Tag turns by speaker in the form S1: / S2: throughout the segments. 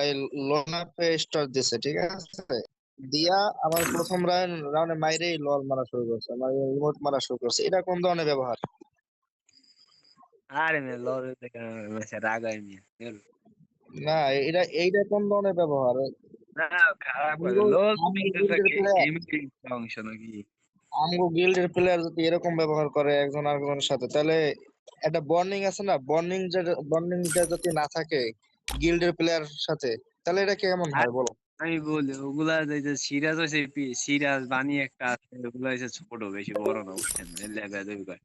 S1: এই লোন আপে স্টার দিছে, ঠিক আছে। দিয়া আমার প্রথম রাউন্ডে মাইরেই লল মারা শুরু করছে, আমার রিমোট মারা শুরু করছে। এটা কোন ধরনের ব্যবহার?
S2: আরে মে লড় দেখে মেসে রাগাই মিয়া।
S1: না, এইটা কোন ধরনের ব্যবহার?
S2: না খারাপ করে
S1: আমগো
S2: লোল তো
S1: আমগো
S2: মেয়েদের
S1: গিল্ডের
S2: থাকে
S1: প্লেয়ার
S2: এমনি অংশ নাকি।
S1: আমগো গিল্ডের প্লেয়ার যদি এরকম ব্যবহার করে একজন আরেকজনের সাথে, তাহলে একটা বন্ডিং আছে না, বন্ডিংটা যদি না থাকে গিল্ডের প্লেয়ার সাথে, তাহলে এটা কেমন
S2: আর
S1: হয় বলো?
S2: আমি বলি ওগুলা যে সিরাজ হয়েছে সিরাজ বানি একটা আছে ওগুলা হয়েছে ছোট বেশি বড় না বুঝছেন এর লেগা দুই ভাই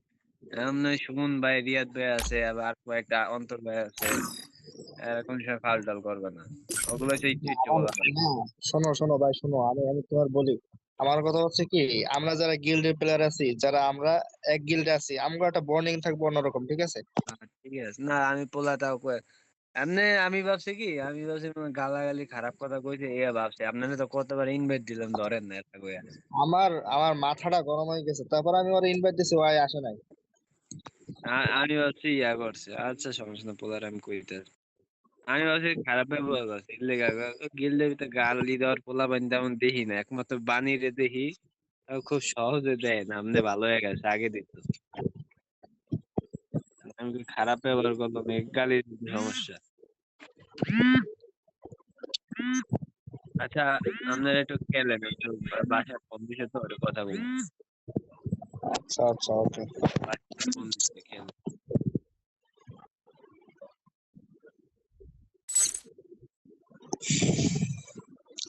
S2: এমনি সুমন ভাই রিয়াদ ভাই আছে আবার কয়েকটা অন্তর ভাই আছে এরকম সময় ফাল টাল করবে না ওগুলো হচ্ছে ইচ্ছু ইচ্ছু
S1: আমার
S2: বলা হয়
S1: না, শোনো শোনো ভাই, শোনো, আমি আমি তোমার বলি। আমার কথা হচ্ছে কি, আমরা যারা গিল্ডের প্লেয়ার আছি, যারা আমরা এক গিল্ডে আছি, আমরা একটা বন্ডিং থাকবো অন্যরকম, ঠিক আছে।
S2: ঠিক আছে না আমি পোলাটাও এমনি আমি ভাবছি মানে গালাগালি খারাপ কথা কইছে এ ভাবছি আপনারা তো কতবার ইনভাইট দিলাম ধরেন না এটা কইয়া
S1: আমার আমার মাথাটা গরম হয়ে গেছে, তারপর আমি ওর ইনভাইট দিছি, ওই আসে নাই।
S2: আমি ভাবছি ইয়া করছে আচ্ছা সমস্যা না পোলার আমি কইতে আমি ভাবছি খারাপ ব্যবহার করছি গিল্ডের ভিতরে গালি দেওয়ার পোলা বান তেমন দেখি না একমাত্র বানিয়ে দেখি তাও খুব সহজে দেয় না আমনে ভালো হয়ে গেছে আগে দিত আমি কি খারাপ ব্যবহার করলাম এক গালি দিতে সমস্যা আচ্ছা আপনারা একটু খেলেন একটু বাসায় ফোন দিছে তো একটু কথা বলি
S1: আচ্ছা আচ্ছা, ওকে।
S2: বাসায় ফোন দিচ্ছে খেলেন